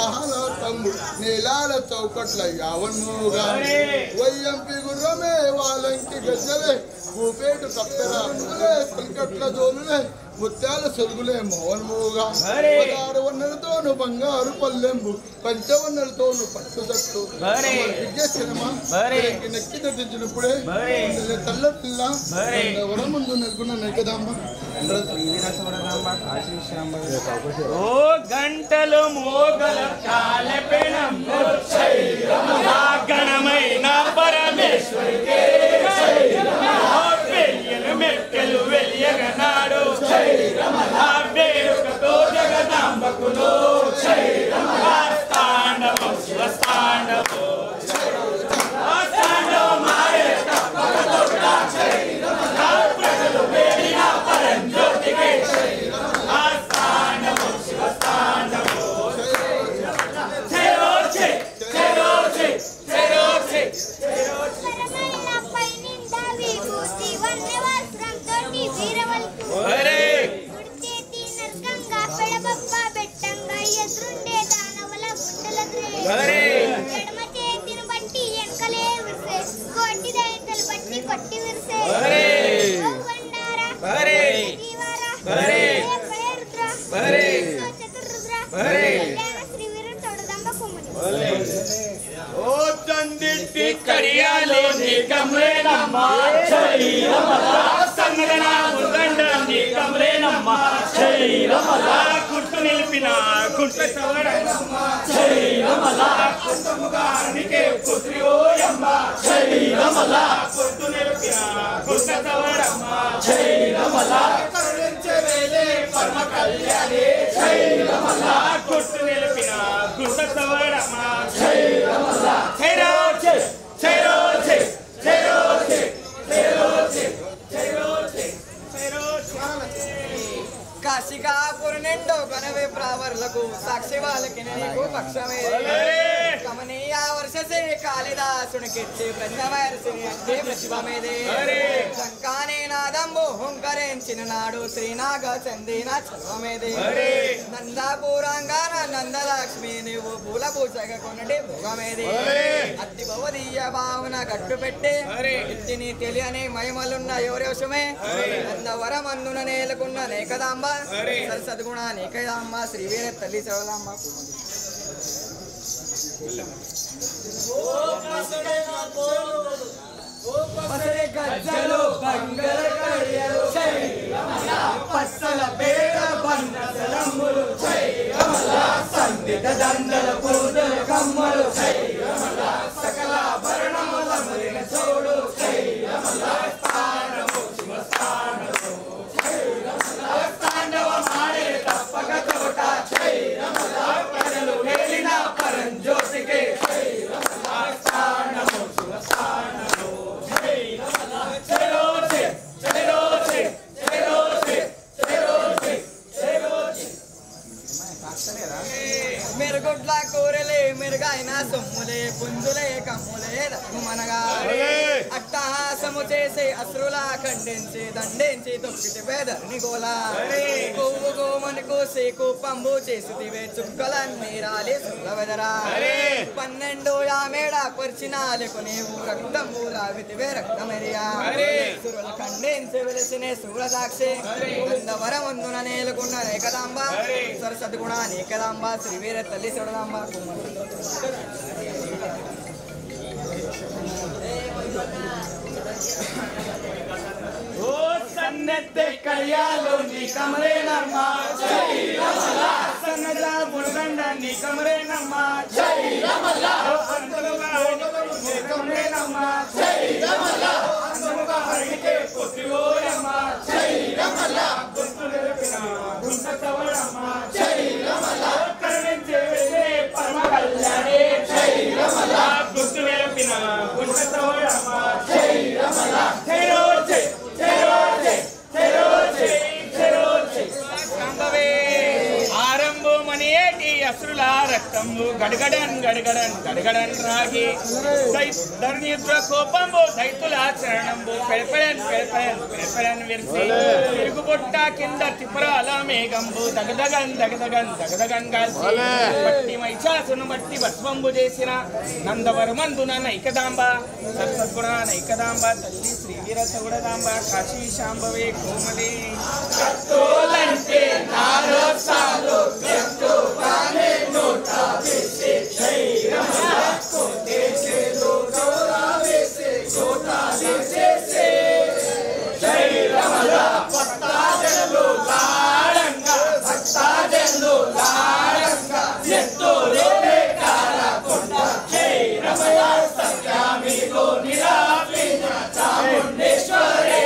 గ్రహాల తంబు నీలాల చౌకట్ల యావన్మోగా వయ్యంపి గుర్రమే వాళ్ళంకి గజ్జలే భూపేటు కప్పెర సంకట్ల జోలులే ముత్యాల సొలుగులే మోహన్మోగా 16 వన్నెలతోను బంగారు పల్లెంబు పంచవన్నెలతోను పట్టు తట్టు సినిమా నెక్కి తట్టించినప్పుడే తల్ల పిల్ల ఎవరో ముందు నెలకొన్న నెక్కదమ్మ ఓ గంటలు మోగల గణమైన పరమేశ్వరికి మెట్టెలు వెలియగనాడు ఆ వేడుకతో జగదాంబకులు తాండవం శివస్తాండవం ప్రజలు వేడిన పరంజ్యోతికి కడియాలో కమలేనమ్మా సంగనా ముదండి కమలేనమ్మా కుట్టు నిలిపిన కుట్ట కుట్టుముగానికే పుత్రి ఓయమ్మ కుట్టు నిలిపిన కుట్ట తవడమ్మ కరుణించే వేలే పరమ కళ్యాణి కుట్టు నిలిపిన కుట్ట తవడమ్మ కాశికాపుర నిండు గణవే ప్రావర్లకు సాక్షి వాళ్ళకి నీకు పక్షమే కమనీయ వర్షసే కాళిదాసునికిచ్చి ప్రతిభవర్షిని అంటే ప్రతిభమేదే శంకానే నాదంబు హుంకరించిన నాడు శ్రీనాగ చందీన చర్వమేదే నందాపురంగాన నందలక్ష్మి నువ్వు పూల పూసగ కొనటి భోగమేదే అతి భవదీయ భావన గట్టు పెట్టి ఇత్తిని తెలియని మహిమలున్న ఎవరోషమే నందవరమందున నేలకున్న నేకదాంబ సరసద్గుణ నేకదాంబ శ్రీవీర తల్లి చవదాంబ గజ్జలు బంగళ కడియలు పස්සల పేడ బండలు సందిట దండల పూజల కమ్మలు సకల భరణముల మురిన చోడు తాండవ మాడే తప్పక తోట ప్రజలు వేలిన పరంజ్యోతికి మెరుగుడ్ల కూరలే మెరుగైన సొమ్ములే పుంజులే కమ్ములే మనగా అట్టహాసము చేసి అశ్రులా ఖండించి దండించి తొక్కితి పేదర్ని గోలా కొవ్వు గోమని కోసి కుప్పంబు చేసివే చుక్కలన్నీ రాలి సులవెదరా 12 యామేడ పరిచినాలకు నీవు రక్తంబు రావితివే రక్తమెరియా సురుల ఖండించి వెలిసినే సూరదాక్షి అందవరమందున నేలకున్న ఏకదాంబ సరసద్గుణ ఏకదాంబ శ్రీవీర తల్లి చూడదాంబ ఓ సన్నెత్తే కడియాలో నీ కమలేనమ్మా సన్నజా బుడగండ నీ కమలేనమ్మా కమలేనమ్మా హరికే పుత్రి ఓయమ్మ గుర్తు నిలిపిన గుంట తవడమ్మ కరుణించే పరమ కళ్యాణి గుర్తు నిలిపిన గుంట తవడమ్మ ఆరంభమని ఏటి అసురుల రక్త రక్తంబు గడగడన్ గడగడన్ గడగడన్ రాగి ధర్నిద్ర కోపంబు దైతుల చరణంబు పెడపెడన్ పెడపెడన్ పెడపెడన్ విరిసి తిరుగుబొట్ట కింద తిపురాల మేఘంబు దగదగన్ దగదగన్ దగదగన్ గాల్చి బట్టి మైచాసును బట్టి భస్మంబు చేసిన నందవరమందున నైకదాంబ సత్సద్గుణ నైకదాంబ తల్లి శ్రీవీర సౌడదాంబ కాశీ శాంభవే కోమలి కత్తోలంటే నారసాలు కత్తోనే నోటా వేసే శైరమల కోటేసే లోటోరా వేసే కోటా వేసే శైరమల పట్టాదెల్లో లాడంగా భక్తాదెల్లో లాడంగా ఎత్తోరే కార కొండ శైరమల సత్యామిలో నిరాపిన చాముండేశ్వరే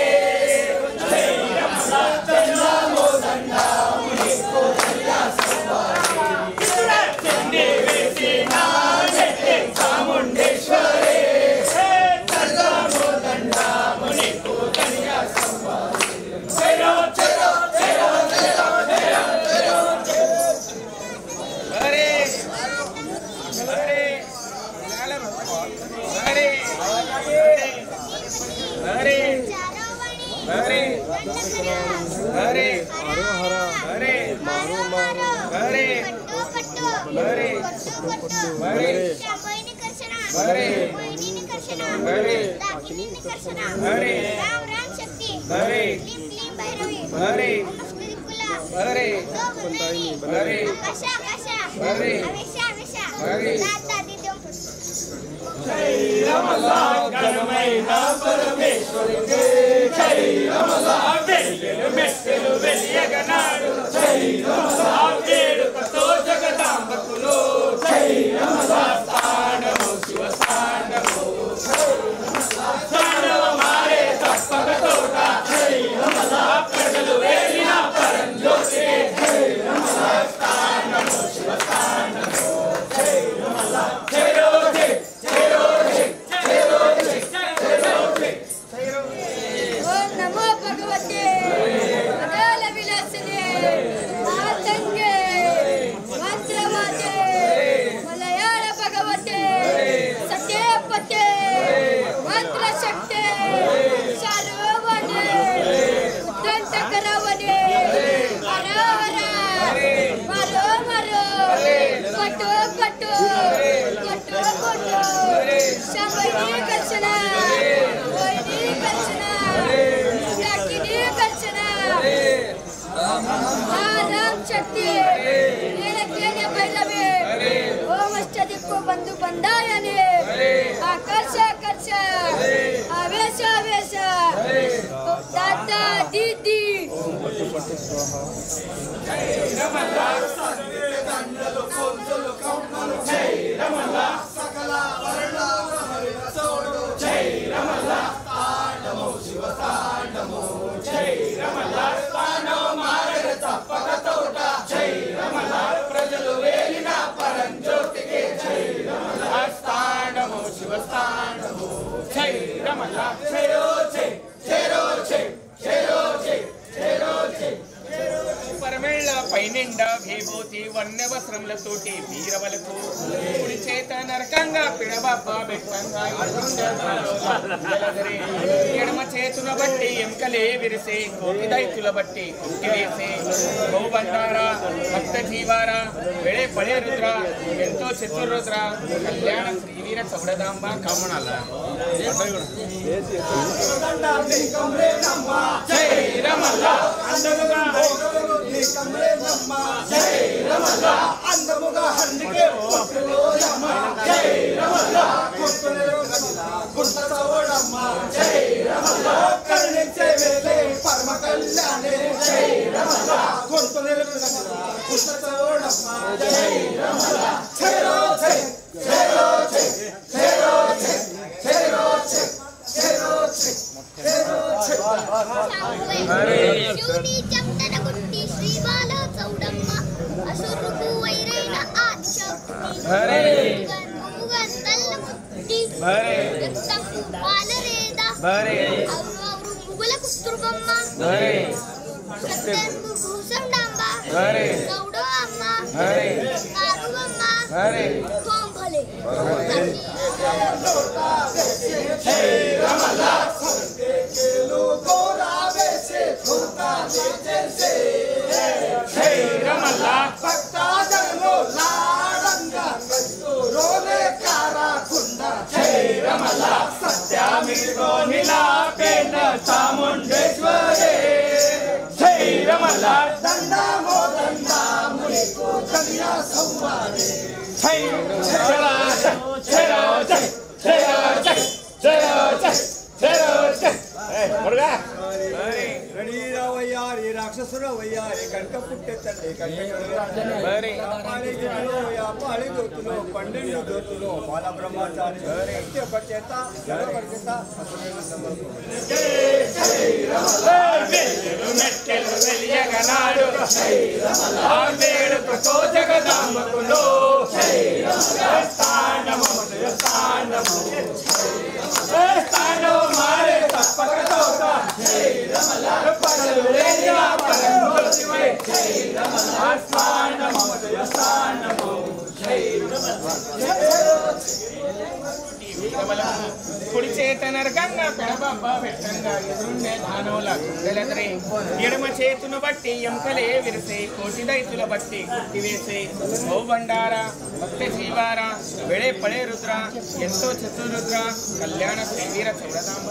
बंधु बंधायने आकर्ष आकर्ष आवेश आवेश दादा दीदी పైనిండా విభూతి వన్య వస్త్రములతోటి వీరవలకు కుడి చేత నరకంగా పిడబాప బెట్టంగా ఎడమ చేతున బట్టి ఎంకలే విరిసే కోటి దైతుల బట్టి కుంటి వేసే బహుబండార భక్త జీవార వెడే పడే రుద్ర ఎంతో చతుర్రుద్ర కళ్యాణ శ్రీవీర చౌడదాంబ కమణాల జై రమల అందముగా హండికే పట్టులోయమ్మ జై రమల గుంట చౌడమ్మ జై రమల కరుణించే వేలే పరమ కళ్యాణే జై రమల గుంట నిలుపున గుంట చౌడమ్మ జై రమల చెరో చె చెరో చె చెరో చె చెరో చె చెరో చె చెరో చె శివుని చందన గుట్టి శ్రీబాల చౌడమ్మ అసురుకు వైరైన ఆదిశక్తి గంతల్ల ముట్టి రక్తము పాలరేద అవురు ముగుల కుస్తురుబమ్మ సత్యంబు భూసండాంబ చౌడో అమ్మ కారువమ్మ हरे ओम भले रमला संते के लोगों रावे से खुदा देते से रमला भक्ता जनो लाडंगा रोले कारा कुंदा रमला सत्या मिळगो निला पेन चामुंडेश्वरे रमला दंडा मुनि को कन्या संवारे रणीरावయ్యా रे రాక్షసురవయ్యా రే కంట పుట్టే తల్లి పాళి దోతులు పన్నెండు దోతులు బాల బ్రహ్మచారి సత్యపచేత జగపచేత మెట్టెలు వెలియగనాడు వేడుకతో జగదాంబకులో స్థానము మారే తప్పక తోక పగలు లేని పరమశివై స్థానము స్థానము కుడి చేత నరకంగా పెడబబ్బ పెట్టంగా ఎదురుండే ధానోల గుండెలెదరే ఎడమ చేతును బట్టి ఎంకలే విరిసే కోటి దైతుల బట్టి కుట్టివేసే ఓ బండార భక్త జీవార వెళే పడే రుద్ర ఎంతో చతురుద్ర కళ్యాణ శ్రీవీర చౌడదాంబ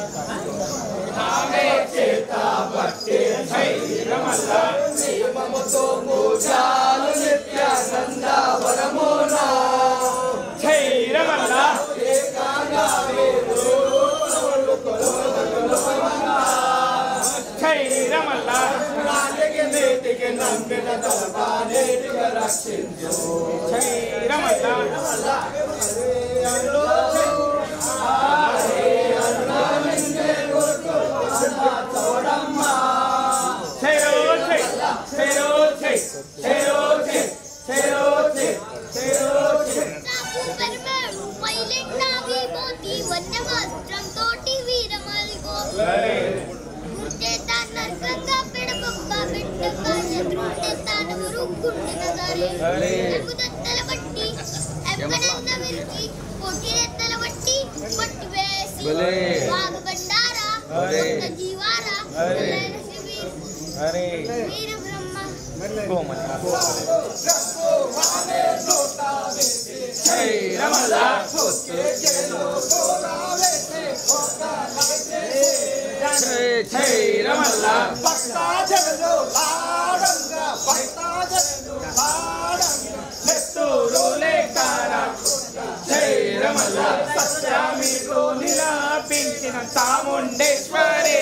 चामुंडेश्वरे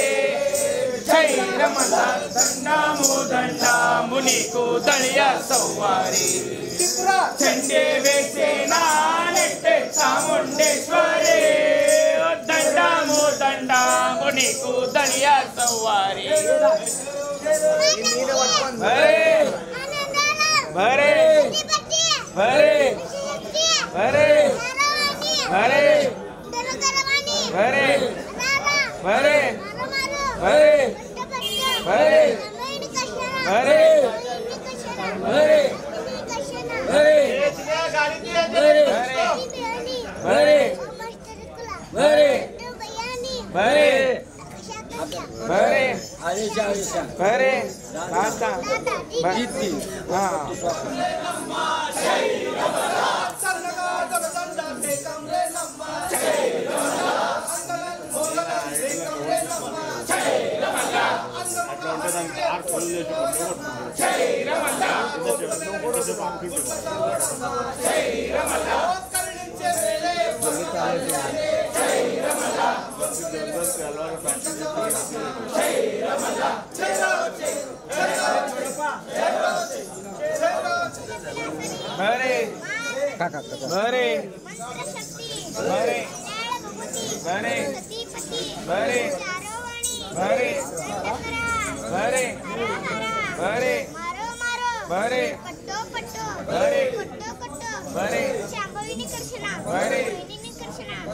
जय रमला दंडामो दंडामुनि को दलिया सवारी झंडे वेसे नानेट्टे चामुंडेश्वरे दंडामो दंडामुनि को दलिया सवारी भरे भरे भरे भरे भरे भरे भरे भरे भरे भरे भरे भरे भरे भरे भरे भरे दादा जीती हाँ भरे भरे भरे भरे भरे भरे भरे भरे भरे भरे भरे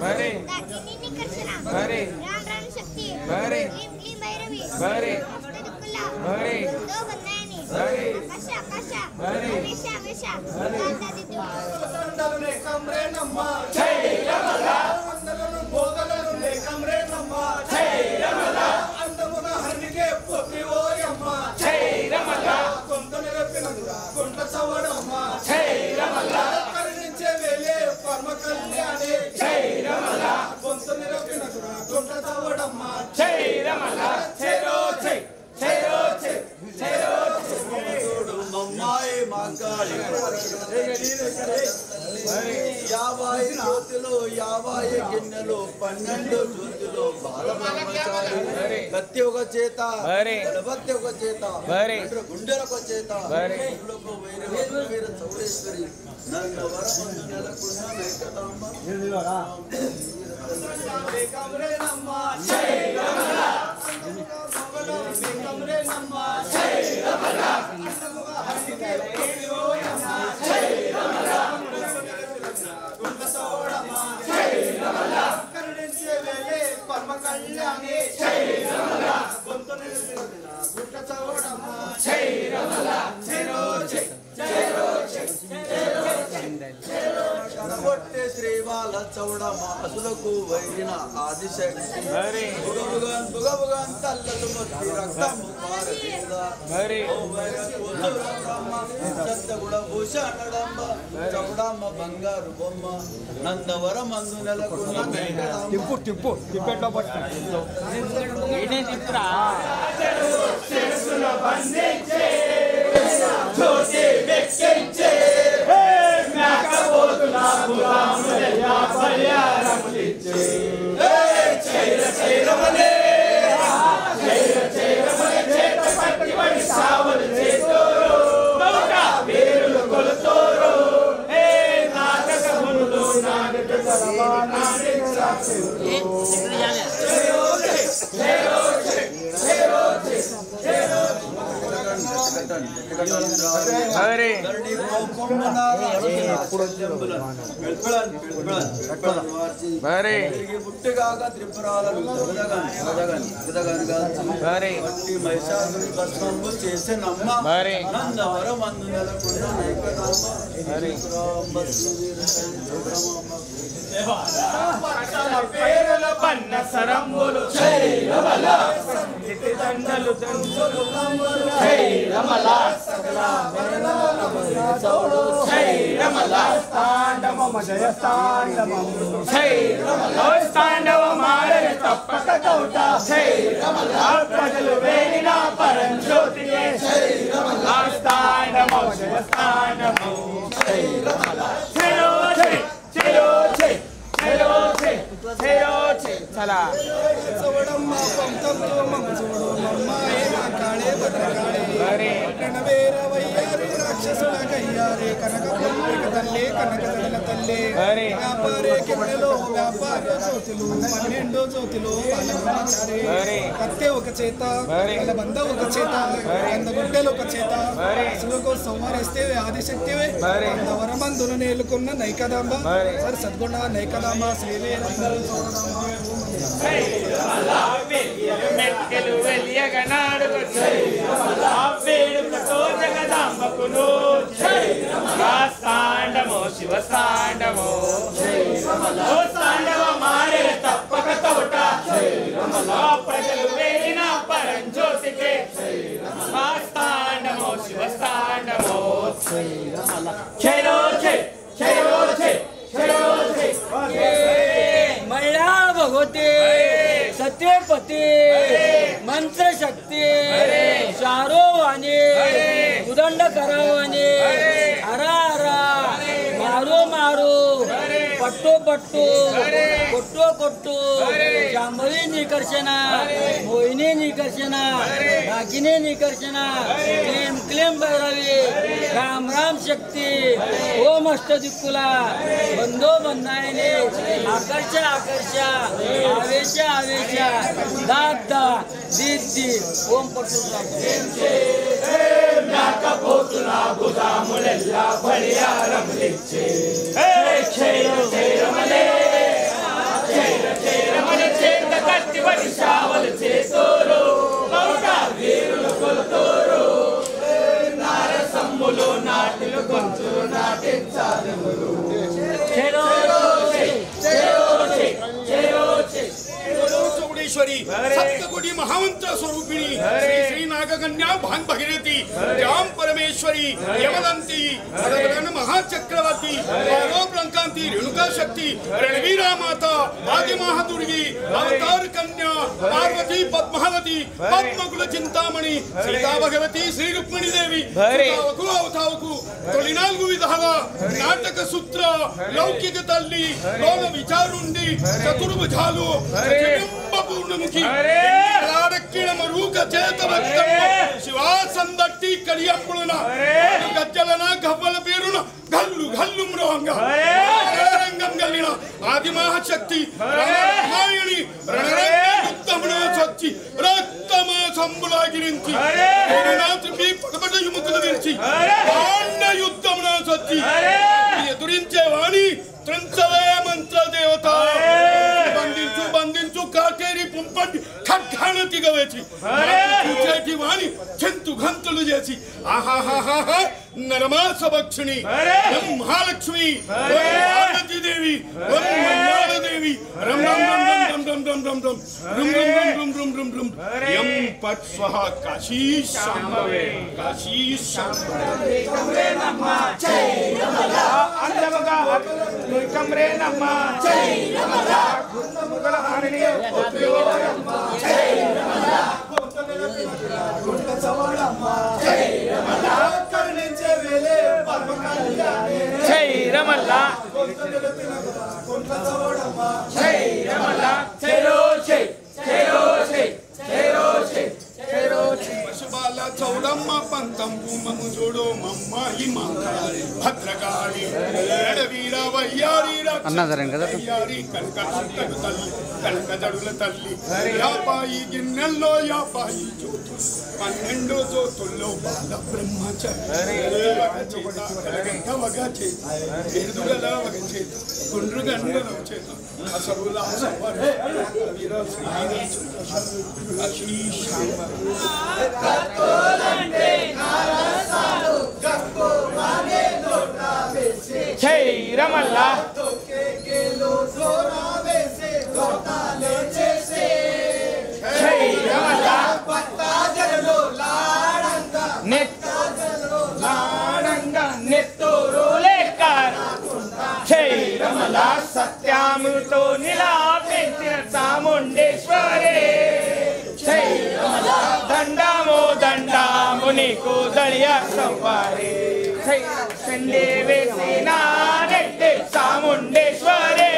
भरे भरे भरे भरे भरे भरे దండలునే కమ్రేనమ్మ చైరమల అందలను భోగలను కమ్రేనమ్మ చైరమల అందమున హరిగే పొట్టి ఓయమ్మ చైరమల కొంత నిరపినదురా కొంత చవడమ్మ చైరమల కరుణించే వేలే పరమ కళ్యాణి చైరమల కొంత నిరపినదురా కొంత చవడమ్మ చైరమల చెరో చై చెరో చై చెరో మమ్మాయి మాంకాళి 50 జ్యోతులు 50 గిన్నెలు 12 జ్యోతులు బాలబ్రహ్మచారి కత్తి ఒక చేత గణపతి ఒక చేత గుండెల ఒక చేత వీర చౌడేశ్వరి నన్న వరమందు నెలకొన్న వెంకటాంబ కమరేనమ్మ చైరమల కమరేనమ్మ చైరమల పరమ కళ్యాణి చైరమల గొంతు గుట్ట చవడమ్మ చైరమల చెరో చై చెరో చై కనబొట్టే శ్రీవాల చౌడమ్మ అసులకు వైరిన ఆదిశక్తి బుగబుగన్ తల్లలు మొత్తి రక్తము సత్తగుడ భూషణడమ్మ చౌడమ్మ బంగారు బొమ్మ నందవర మందు నెలకొన్న తిప్పు తిప్పు తిప్పెట్లో పుట్టిగాక త్రిపురాలను మహిషాసుని భస్మంబు చేసినమ్మ నందవర మందు నెలకొన్న పేరుల పన్న సరంబులు చైరమల దండలు చైరమల చైరమల తాండవ జయ తాండవమాడని తప్పక కౌట చైరమల ప్రజలు వేడిన పరంజ్యోతియే చైరమల తాండవ జయ తాండవ చైరమల చెరో చై చెరో చై చెరో చై చెరో చై చలా చవడమ్మ పంతంతో మమ్మ చూడు మమ్మాయి మాంకాళే భద్రకాళే రణవేర వయ్యారి రాక్షసుల కయ్యారే కనక పొంపిక తల్లి కనక తడల తల్లి వ్యాపారే కిన్నెలో వ్యాపార జ్యోతులు 12 జ్యోతులు బాలబ్రహ్మచారి కత్తె ఒక చేత బంద ఒక చేత గుడ్డెలు ఒక చేత అసలుకు సంవరిస్తే ఆదిశక్తివే వరమందును నేలుకున్న నైకదాంబ సరి సద్గుణ నైకదాంబ శ్రీవేర మెక్కలు వెలియగనాడుకు వేడుకతో జగదాంబకును తాండమో శివ తాండమో తాండవ మారే తప్పక తోట ప్రజలు వేడిన పరంజ్యోతికే తాండమో శివ తాండమో చెరో చై చెరో చై చెరో చై महिला भगवती सत्यपती मंत्र शक्ती चारो वाणी उदंड करावानी हरा हरा मारो मारो पट्टो पट्टो कोट्टो कोट्टो जांभळी निकर्षण मोहिनी निकर्षण दागिने निकर्षण क्लेम क्लेम भैरवी राम राम शक्ती ओम अष्टदिक्कुला बंदो बंदायने आकर्ष आकर्ष आवेश आवेश दाद दा दीद दी ओम पट्टो పోతున్నా బుధాములెల్లా బలియారములిచ్చే చైరమలే చైరమలే చేత కట్టి బడి శావలు చేతోరు వీరులు కొలుతోరు परमेश्वरी सप्तकोटी महामंत्र स्वरूपिणी श्री श्री नागकन्या भान भगीरथी जाम परमेश्वरी यमदंती भगवान महाचक्रवर्ती आरोप रंकांती रेणुका शक्ति रणवीरा माता आदि महादुर्गी अवतार कन्या पार्वती पद्मावती पद्मकुल चिंतामणि सीता भगवती श्री रुक्मिणी देवी अवतावकु तोलिनाल्गु विधाల नाटक सूत्र लौकिक तल्ली लोग विचारुंडी चतुर्भुजालु जगंबपूर्णमुखी लाडक्किण मरूक चेतवक्तम शिवासंदट्टी कलियपुळुन गज्जलना गव्वल पेरुन गल्लु गल्लु मृंग रणरंगम गल्लिन आदिमहाशक्ति रामायणी रणरंग युद्धमण सच्ची रक्तम संबुलागिरिंची रणनाथी पटपट युमुकुल विरची पांड युद्धमण सच्ची ఎదురించే వాణి త్రించవే మంత్ర దేవత బంధించు కాటేరి పుంపండి ఖడ్గాన తిగవేచి చూచేటి వాణి చెంతు గంతులు చేసి ఆహాహాహా నరమాస భక్షిణి మహాలక్ష్మి పార్వతీ దేవి మంగళ దేవి రం రం రం రం రం రం రం రం రం రం రం రం రం యం పట్ స్వహ కాశీ శాంభవే కాశీ శాంభవే కమరే నమః జై రమణ అందమగా కమరే నమః జై రమణ గుణముగల హారిణి ఉపయోగమ్మ జై రమణ గుణ సవళమ్మ జై రమణ కరుణించే వేలే పరమ కళ్యాణి జై రమణ గుణ సవళమ్మ జై రమణ జయో జై జయో జై జయో జై జయో జై పశుబాల చౌడమ్మ పంతం భూమము చూడు మమ్మాయి మాంకాళి భద్రకాళి ఎడవీర వయ్యారి అన్నదరం కదా వయ్యారి కనక సుత్తడు తల్లి కనక జడుల తల్లి యాపాయి గిన్నెల్లో యాపాయి జ్యోతులు 12 జ్యోతుల్లో బాల బ్రహ్మచారి వగ చేత ఎదుగల వగ చేత గుండ్రుగండల చేత అసరుల అసపర వీర శ్రీ గత్తోలంటే నారసాలు గక్కో మానే నోటా వేసే జై రమల్ల తోకే గేలో సోనా వేసే తోటాలే చేసే జై రమల్ల పత్తా జడలో లాడంగా నెత్తోరు లేకర్ జై రమల్ల సత్యామృతో నిలాపెంచిన చాముండేశ్వరే జై రమల్ల దండామో దండాము నీకు దళియా సంవారే జై సండే వేసినా నెట్టే చాముండేశ్వరే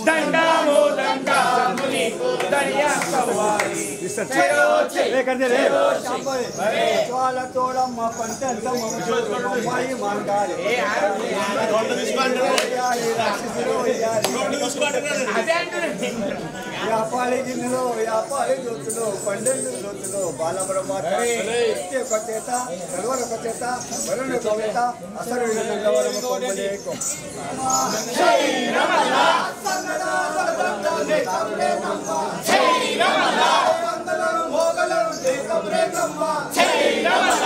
దండామో దండాము నీకు దళియా సంవారే జయో జై జయో జై జ్వాల తోడమ్మ పంటంతమ్మ మమ్మాయి మాంగాలి వ్యాపారి గిన్నెలో వ్యాపారి జ్యోతులు 12 జ్యోతులు బాలబ్రహ్మ ఒక చేత కలవర ఒక చేత వరుణ ఒక చేత అసలు కొంపలేకం జై రమణ జై రమణ అందలను భోగలను దేకబ్రే బ్రహ్మ జై రమణ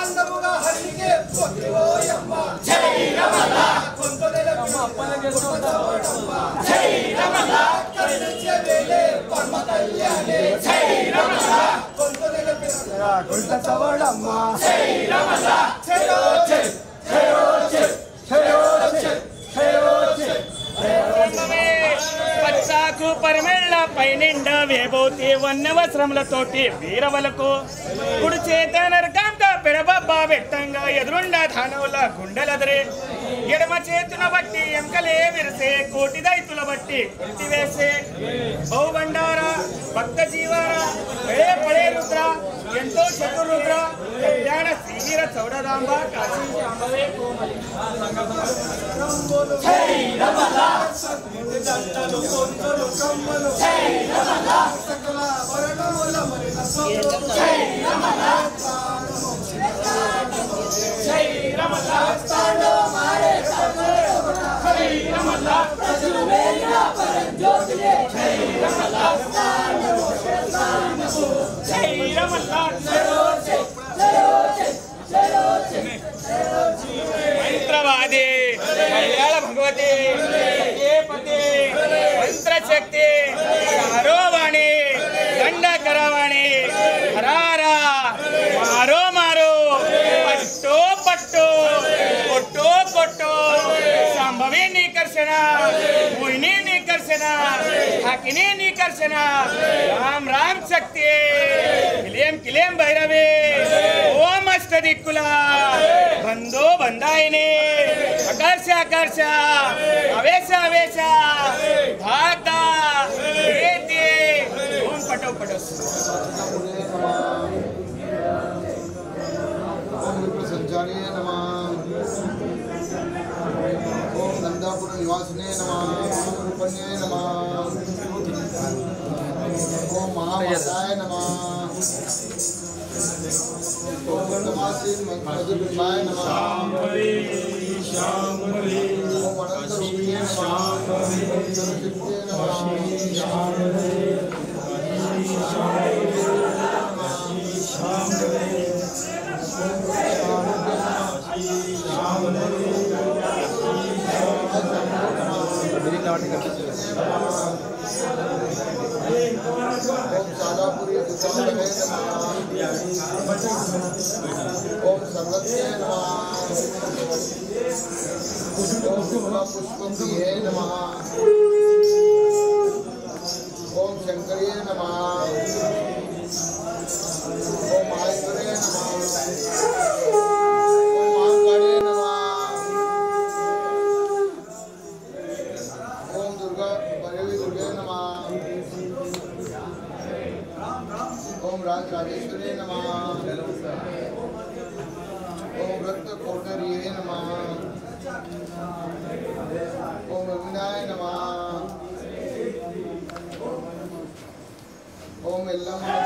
అందముగా హరికి పొత్తివోయమ్మ జై రమణ కొంతలేలమ్మ పలగెసోదమ్మ జై రమణ కరుణించే వేలే పరమ కళ్యాణి జై రమణ కొంతలేలమ్మ గుంట సవళమ్మ జై రమణ జయో జై జయో జై జయో జై జయో జై పచ్చాకు పరిమెళ్ళ పైనిండ వేబోతి వన్నవస్రములతోటి వీరవలకు కుడి చేత నరకాంతో పెడబబ్బ వెట్టంగా ఎదురుండ ధానవుల గుండెలదరే ఎడమ చేతున బట్టి ఎంకలే విరిసే కోటి దైతుల బట్టి కొట్టివేసే బహుబండార భక్త జీవార పడే పడే రుద్ర ఎంతో చతురుద్ర కళ్యాణ శ్రీవీర చౌడదాంబ కాశీ శాంభవే కోమలి జై రమణ దంతలు కొంతలు కమ్మలు జై రమణ సకల వరణముల మరినసో జై రమణ జై రమణ తాండవ మారే జై రమణ ప్రజలు వేలిన పరంజ్యోతిలే జై రమణ జై రమణ జయో జై జయో జై జయో జై మంత్రవాది కళ్యాణ భగవతి పతే మంత్రశక్తి సారోవాణి कर्षण मोहिनी कर्षण हाकिनी कर्षण राम राम शक्ती किलेम किलेम भैरवे ओम अष्टदिक्कुला बंधो बंधायने आकर्ष आकर्ष अवेश अवेश धाता येते ओम पटो पटो संचार्य नमः ओम नंदापुर निवासने नमः ओम रूपन्ये नमः ओम महामाताय नमः ओम तमासीन मधुबिंबाय नमः ओम अनंत रूपिणे नमः ओम सर्वशक्तिये ओम सादापुरी ओम संगत्ये नमः ओम पुष्पतिये नमः ओम शंकरिये नमः ओम आयतरे नमः ओम महाकाले नमः ओम दुर्गा भैरवी दुर्गे नमः ओम राजेश्वरी नमः ओम रक्त कोटरिये नमः ओम विनाय नमः ओम एल्लम्मा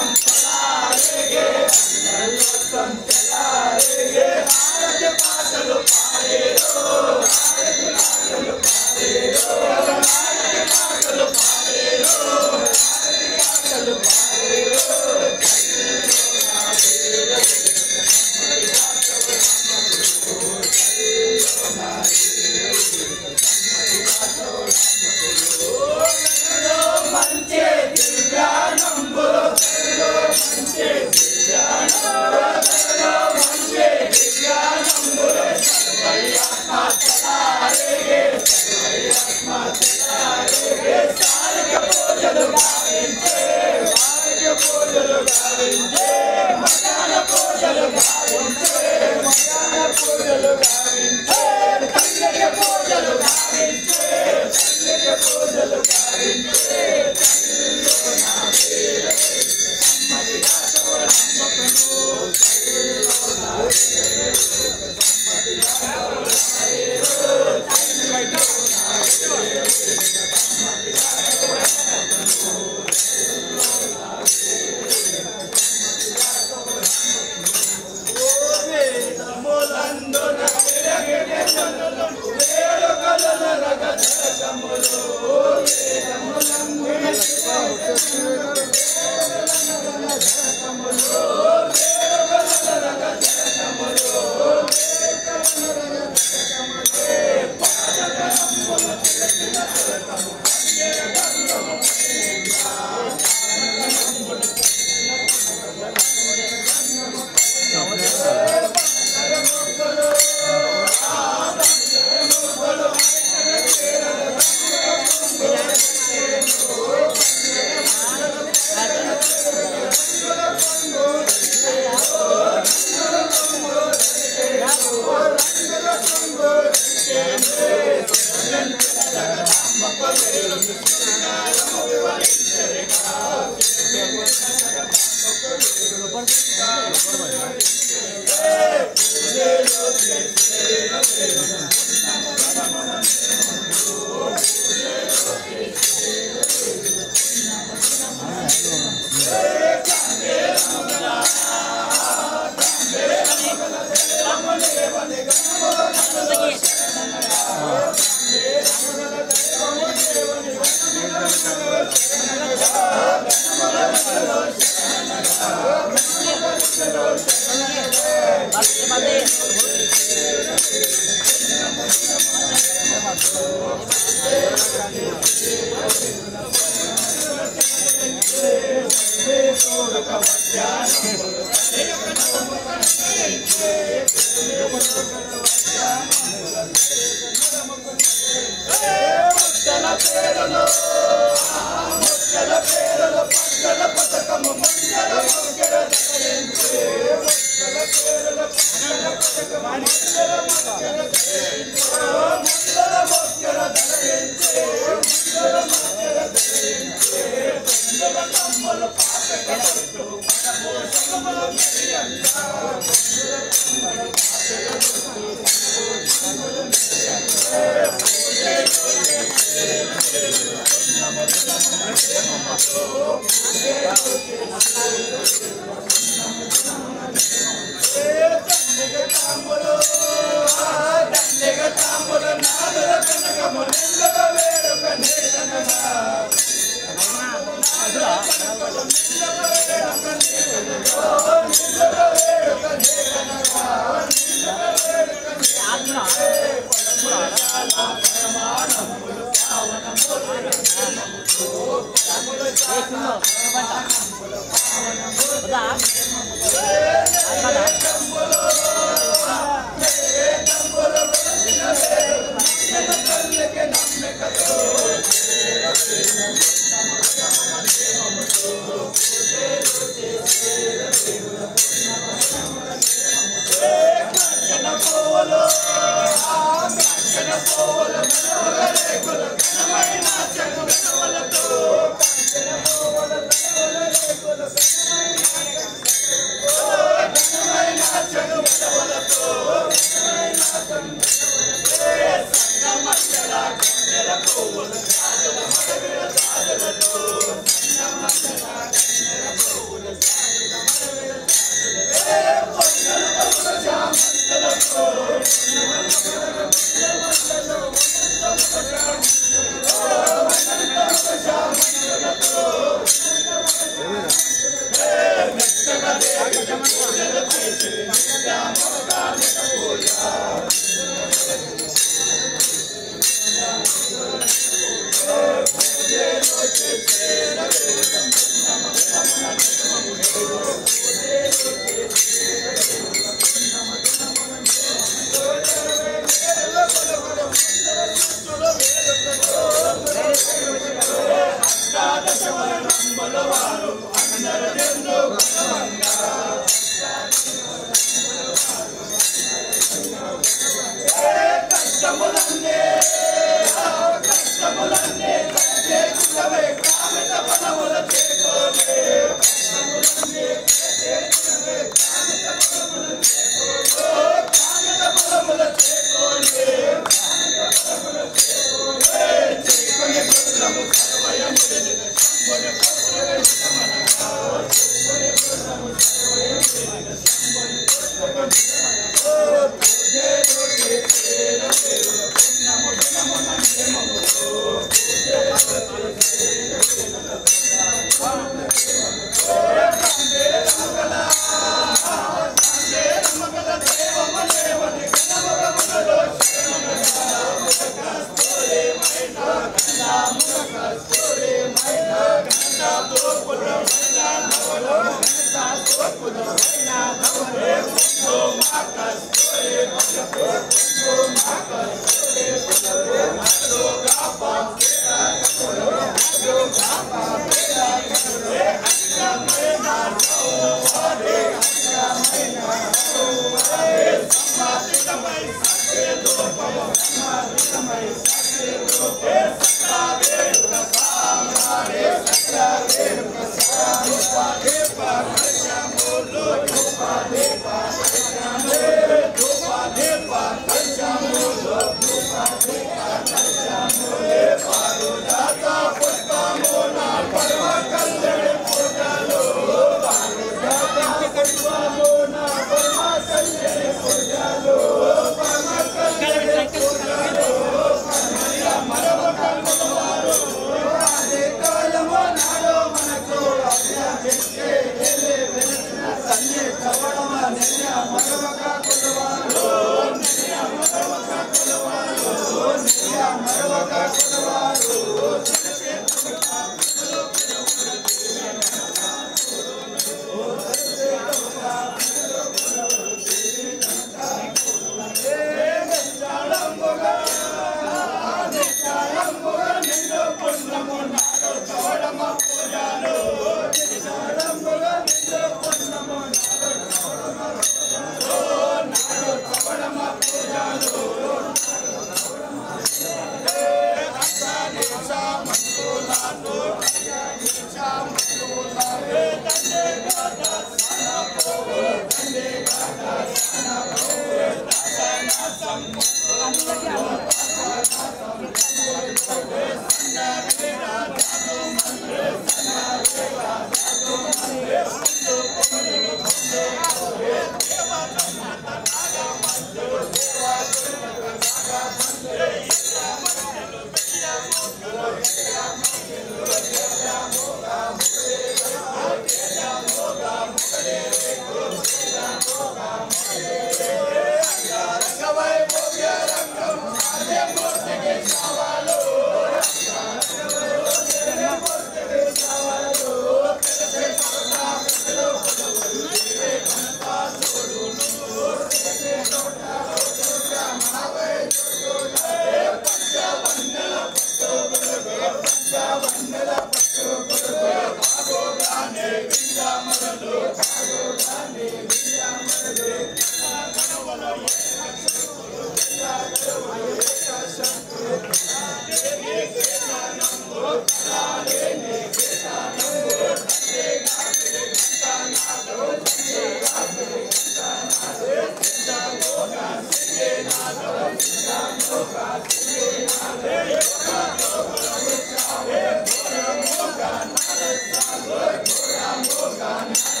Rama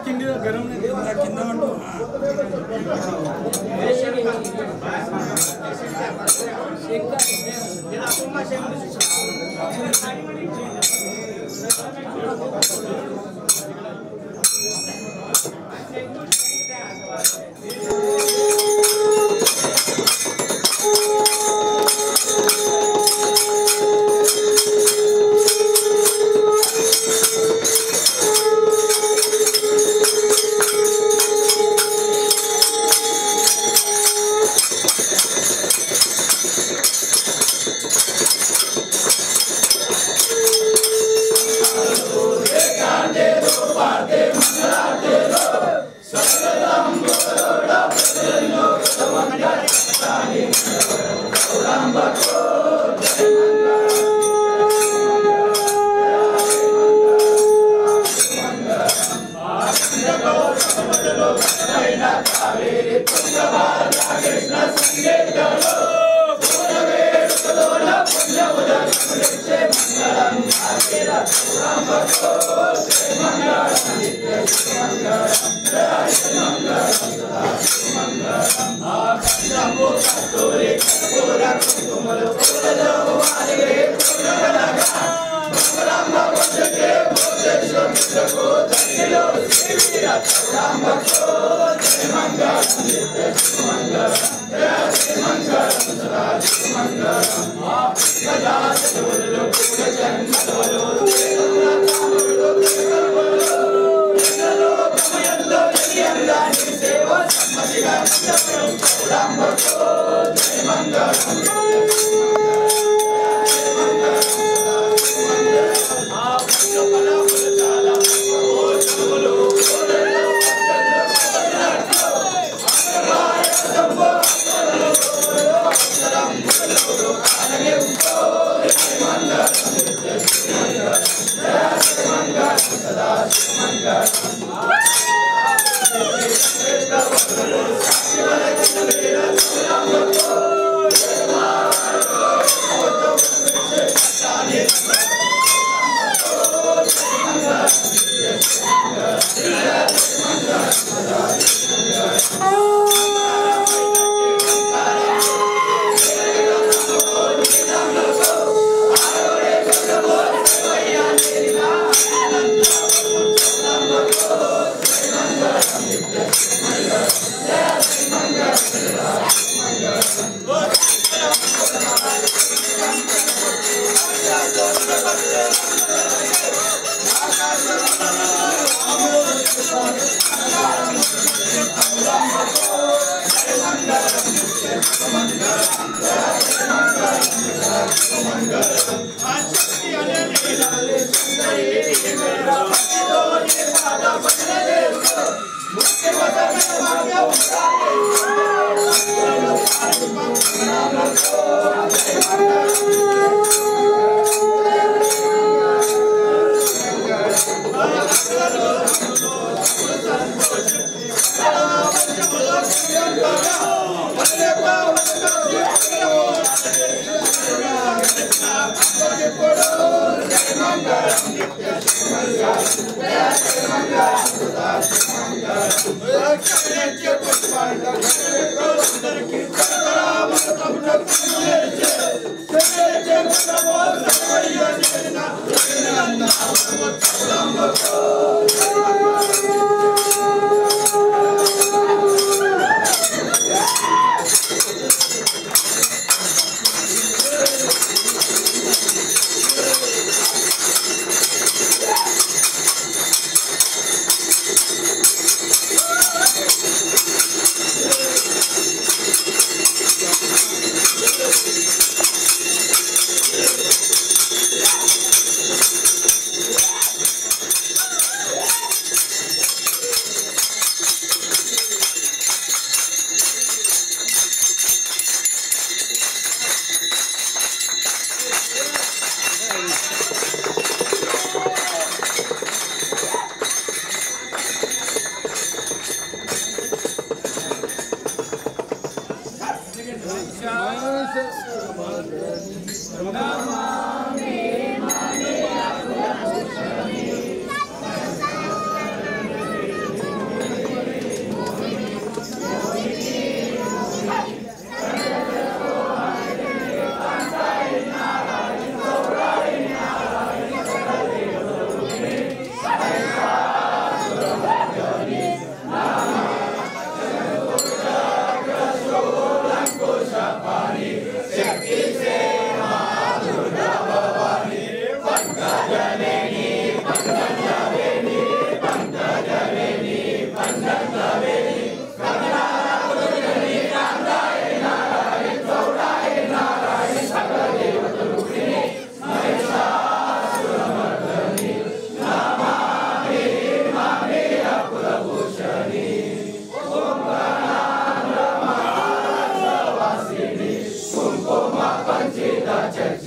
किंडी गरम नाही किंद म्हणतो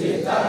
शक्ति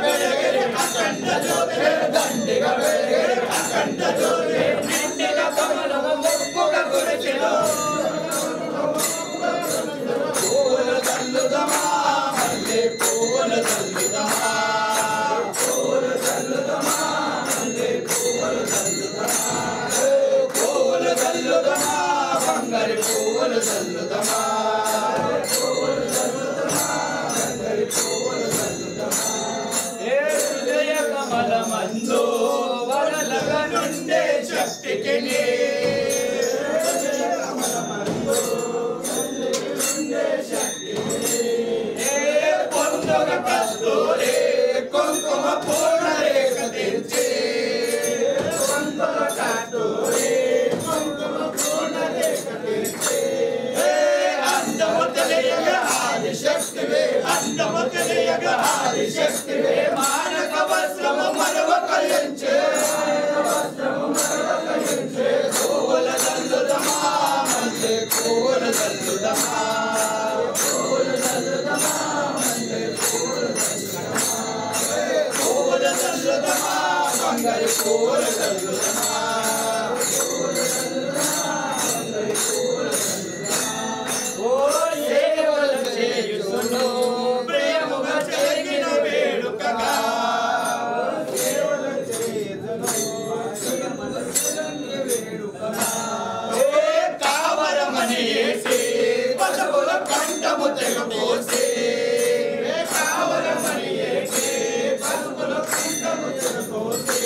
ಬೆಳಗಿರಿ ಅಖಂಡ ಜ್ಯೋತಿ ದಂಡಿಗ ಬೆಳಗಿರಿ ಅಖಂಡ ಜ್ಯೋತಿ ನಿಂಡಿಗ ಕಮಲವ ಮೊಗ್ಗುಗ ಗುರುತಿಲು పూల చల్లుదమా మల్లె పూల చల్లుదమా పూల చల్లుదమా మల్లె పూల చల్లుదమా పూల చల్లుదమా బంగారు పూల చల్లుదమా పూల చల్లుదమా బంగారు పూల చల్లుదమా ఏ హృదయ కమలమందు వరలగ నుండే శక్తికి పొందొక కస్తూరి కుంకుమ పూర్ణ రేఖ తెచ్చి పొందొక కస్తూరి కుంకుమ పూర్ణ రేఖ తెచ్చి అందము తెలియగ ఆదిశక్తివే అందము తెలియగ ఆదిశక్తివే మానక వస్త్రము మరవ కలించే పూల చల్లుదమా మల్లె పూల చల్లుదమా పూల చల్లుదమా మల్లె పూల చల్లుదమా బంగారు పూల చల్లుదమా ఓ సేవలు చేయుచును ప్రేమగా జరిగిన వేడుకగా కావరమని ఏసి పశువుల కంఠము తెగపోసి కావరమని ఏసి పశువుల కంఠము తెగపోసి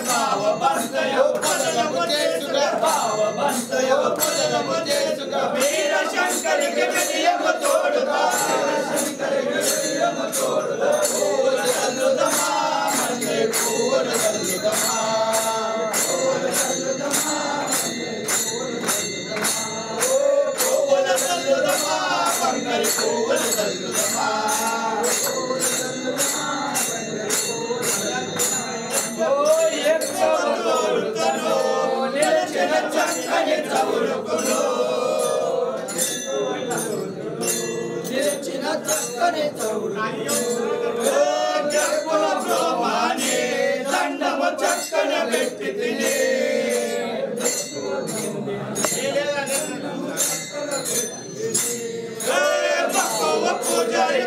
భావ బంతయో పదలము చేసుక భావ బంతయో పదలము చేసుక వీర శంకరికి విజయము తోడుగా శంకరికి విజయము తోడుగా పూల చల్లుదమా మల్లె పూల చల్లుదమా పూల చల్లుదమా పూల చల్లుదమా బంగారు పూల చల్లుదమా నిలచిన చక్కని చవుడుకులు నిలచిన చక్కని చవుడుకుల బ్రహ్మాని దండము చక్కన పెట్టి తిని మక్కువ పూజారి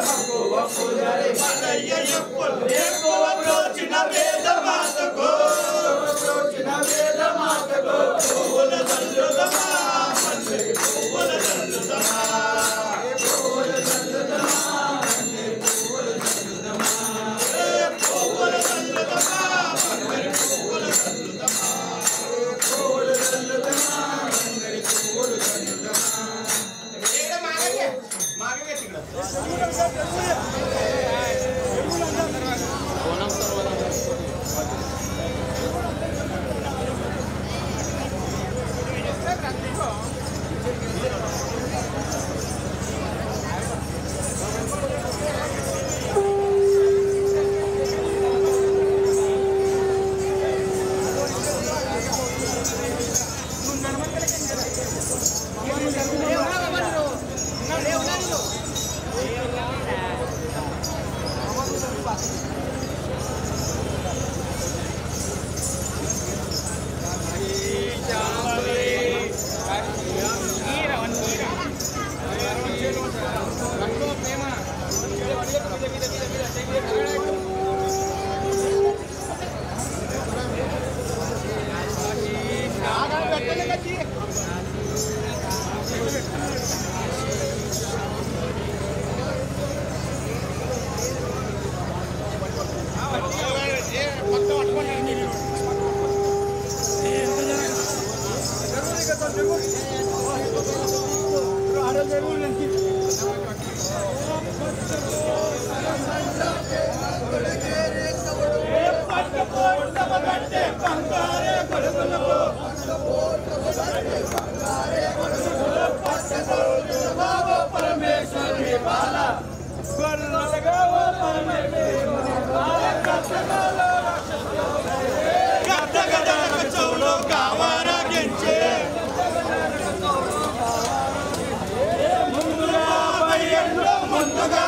మక్కువ పూజారి మలయ్య ఎక్కువ రోజున వేద మాతకు పూల చల్లుదమా మల్లె పూల చల్లుదమా పూల చల్లుదమా మల్లె పూల చల్లుదమా పూల చల్లుదమా బంగారు పూల చల్లుదమా పూల చల్లుదమా బంగారు పూల చల్లుదమా ముందుగా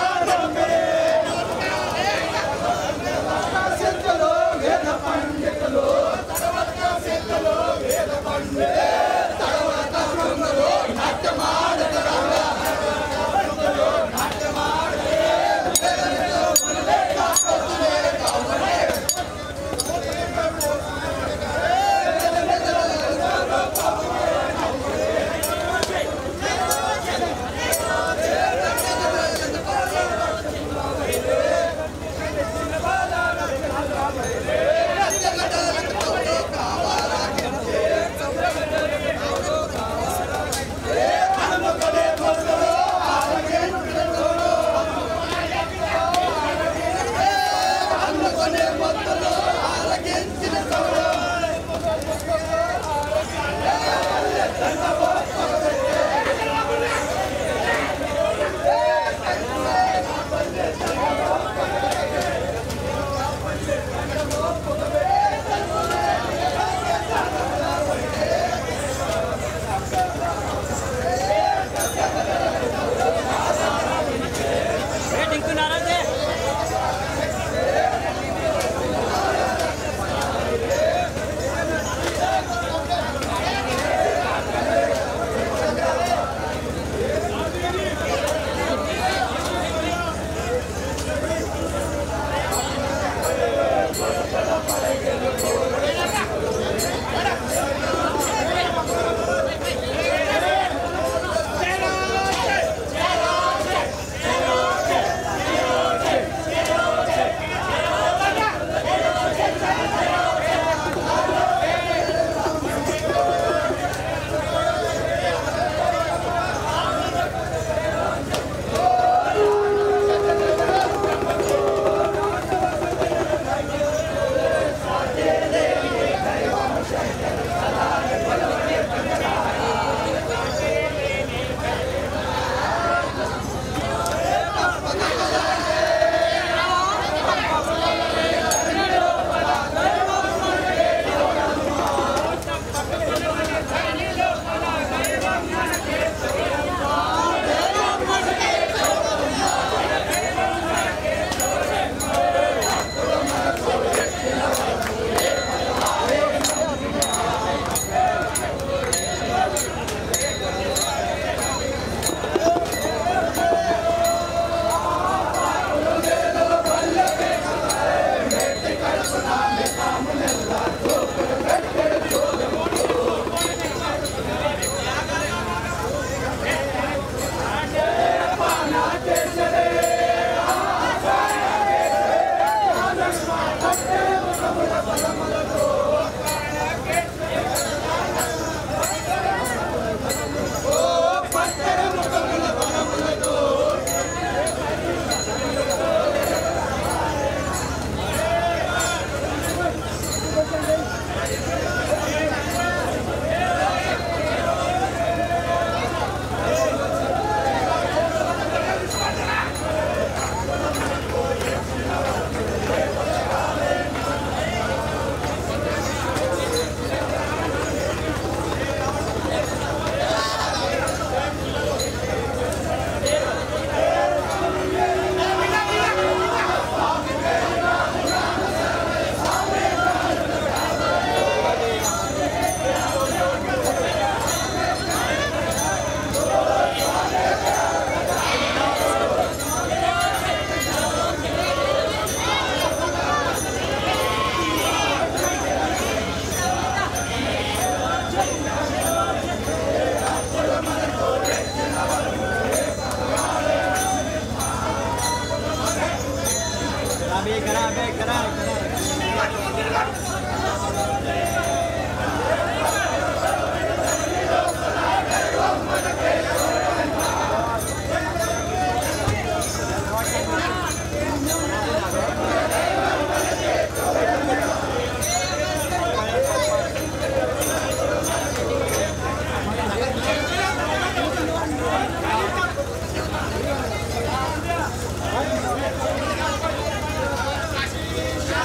Thank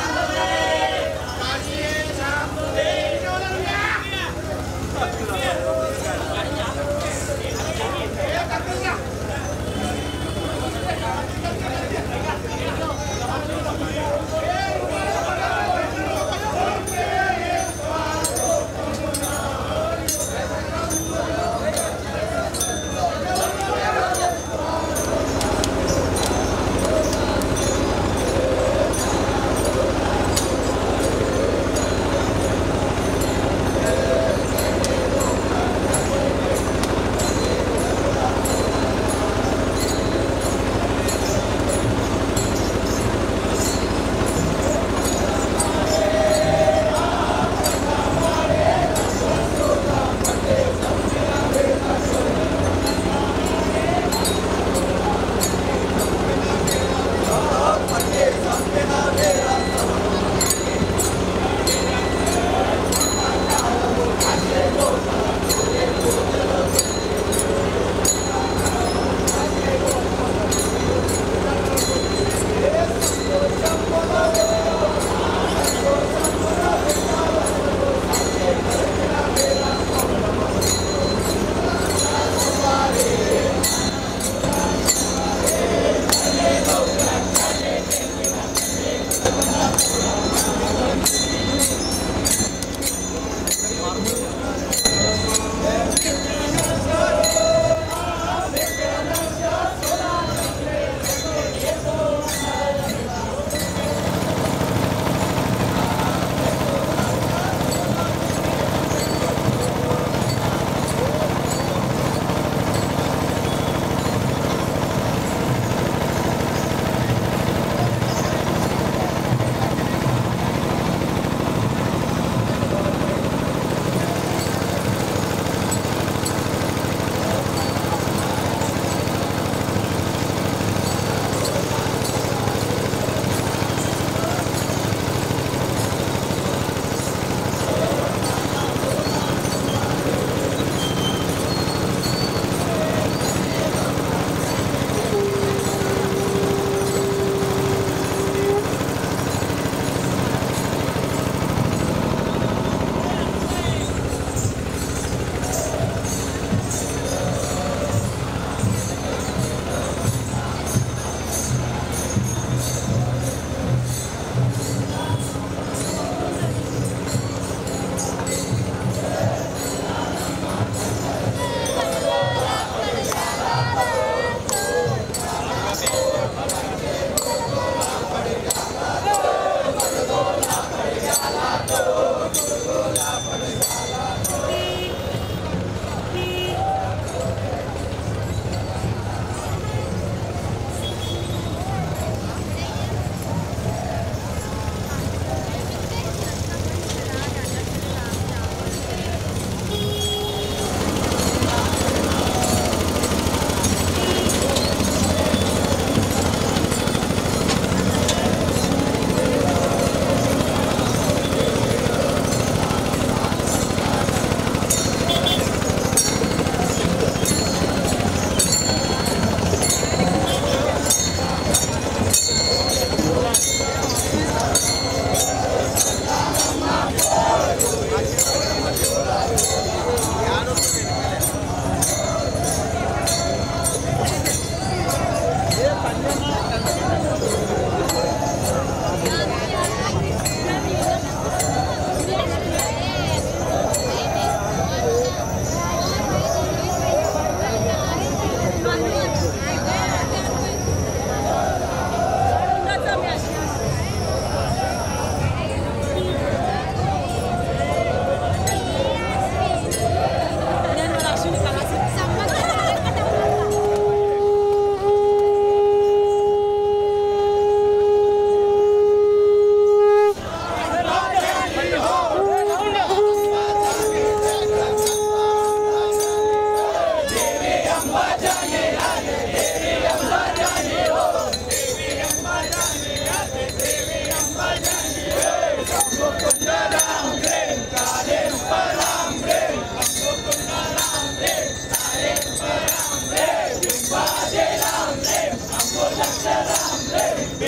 you.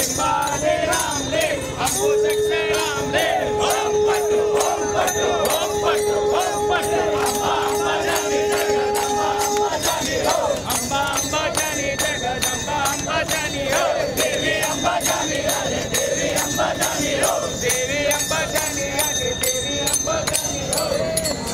बिंबाले रामले अंबो दक्ष रामले ओम पटु ओम पटु ओम पटु ओम पटु अम्बा अम्बा जानी जगदम्बा अम्बा जानी हो अम्बा अम्बा जानी जगदम्बा अम्बा जानी हो देवी अम्बा जानी राधे देवी अम्बा जानी हो देवी अम्बा जानी राधे देवी अम्बा जानी हो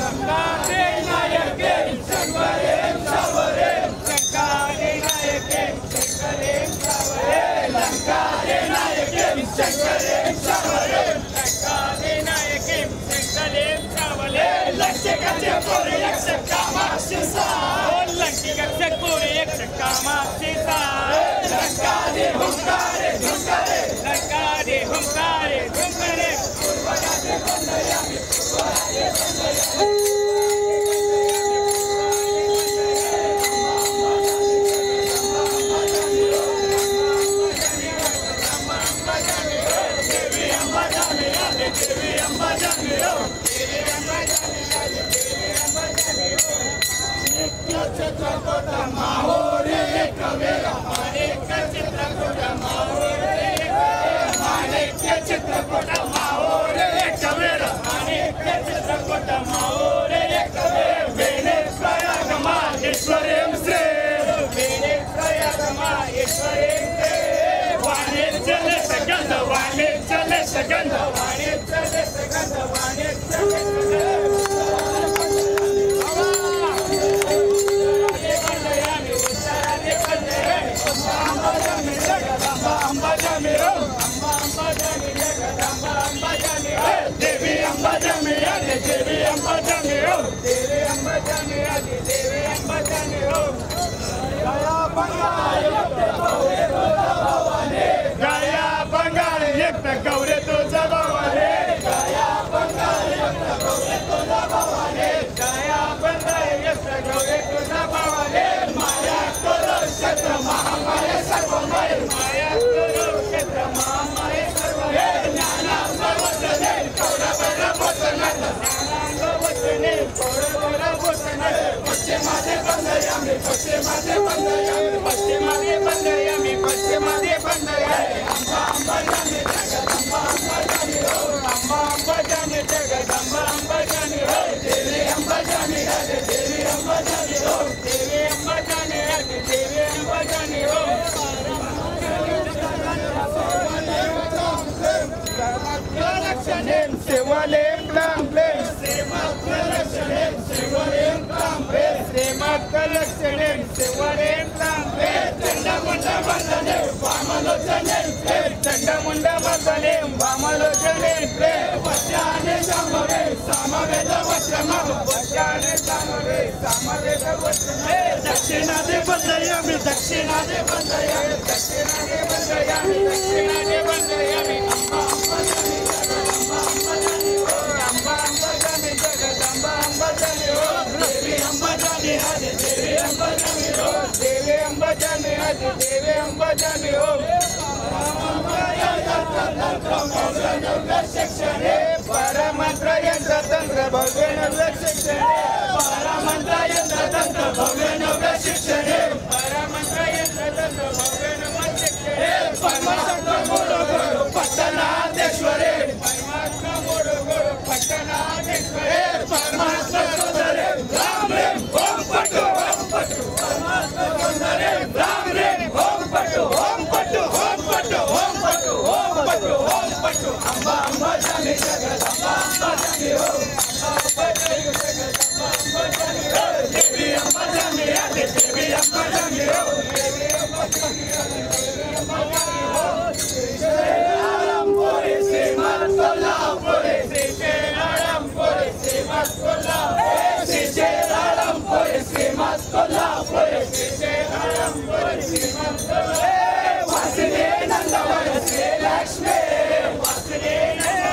संकारे नायके संवरे सावरे संकारे नायके संकरे सावरे लंकारे नायके संकरे सावरे लंकारे नायके संकरे सावरे लंकेचे पोरे यक्ष कामाक्षी सा लंकेचे पोरे यक्ष कामाक्षी सा लंकारे हुंकारे हुंकारे लंकारे हुंकारे हुंकारे पूर्वराजे बंदयामी पूर्वराजे बंदयामी वासुदेव नंद वरसे लक्ष्मी वासुदेव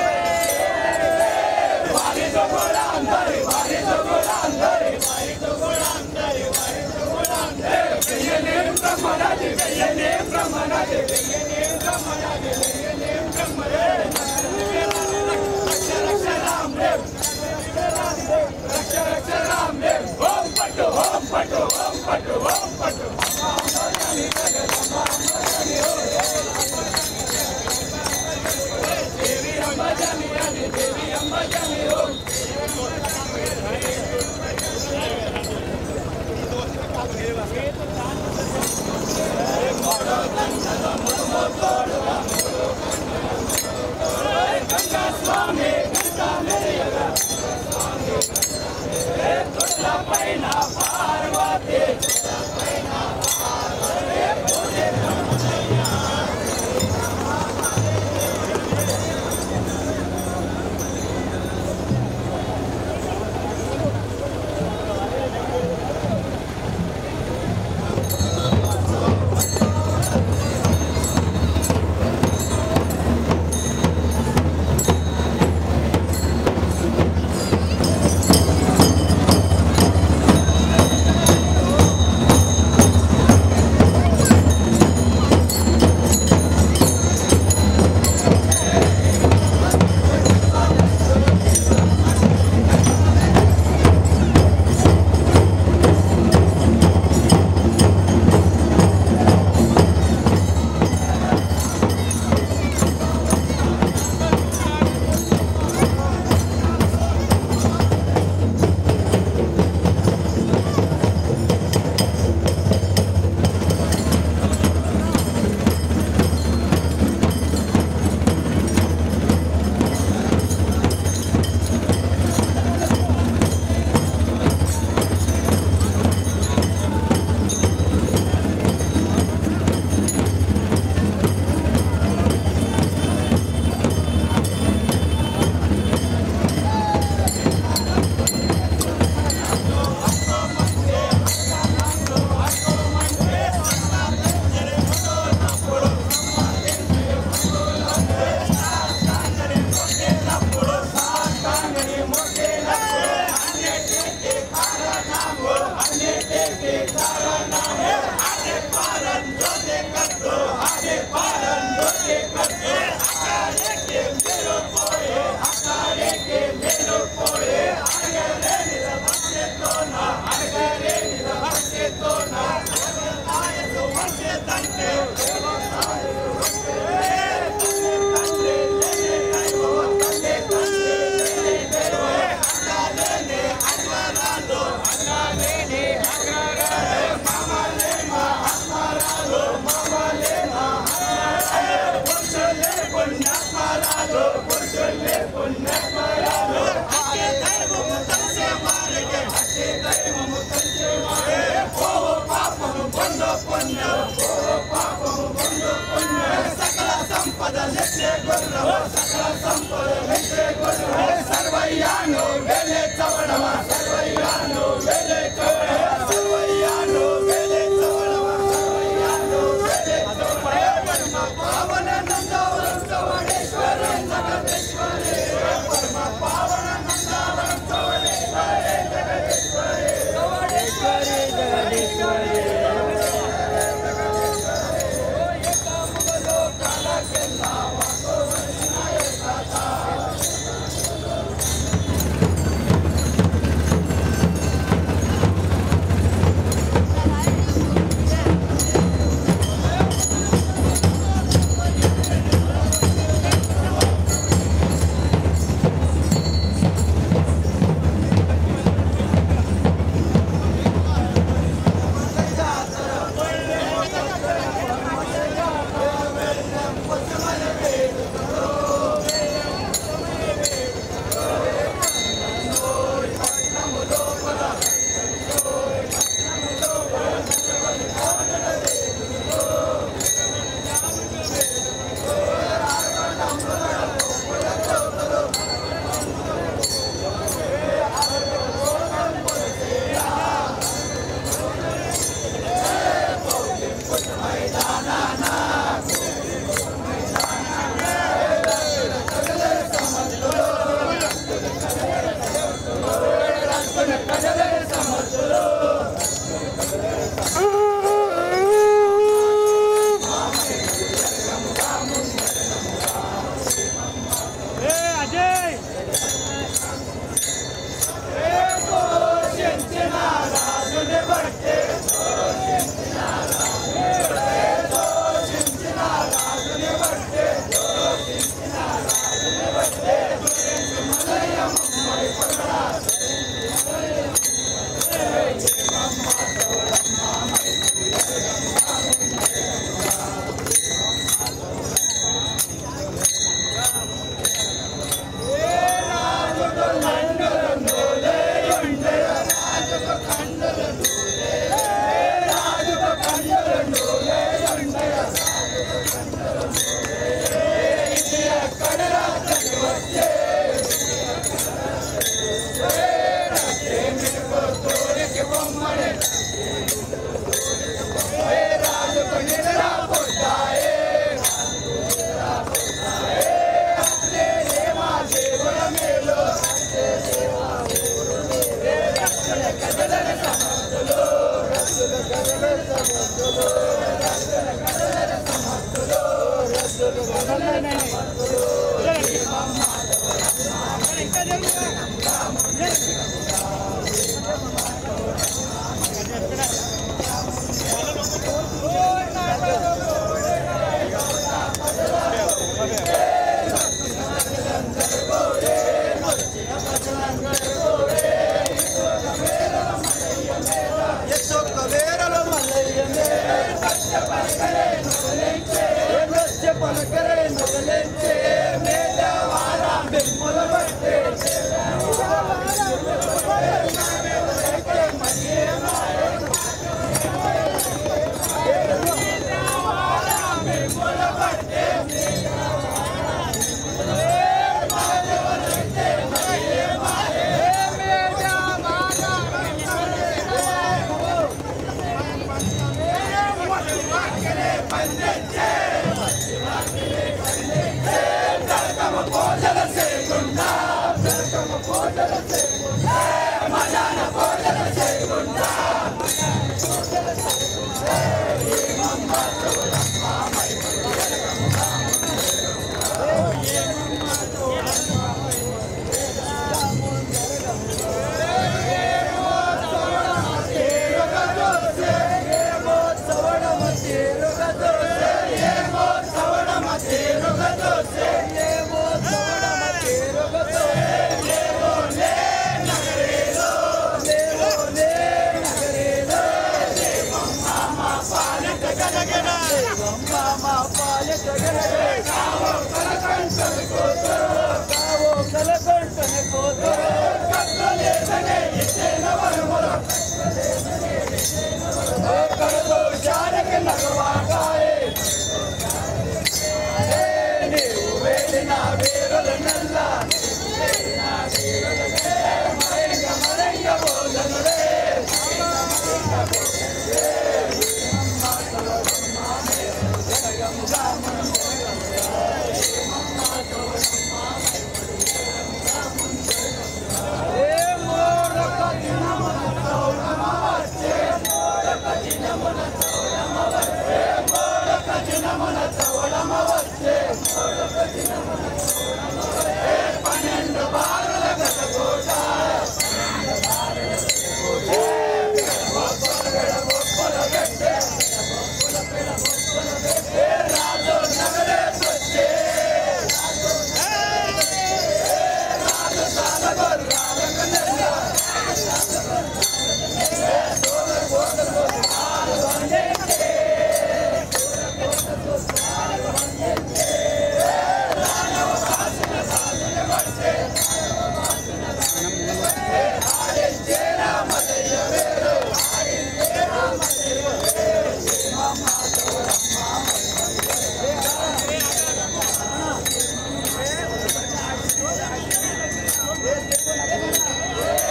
Mama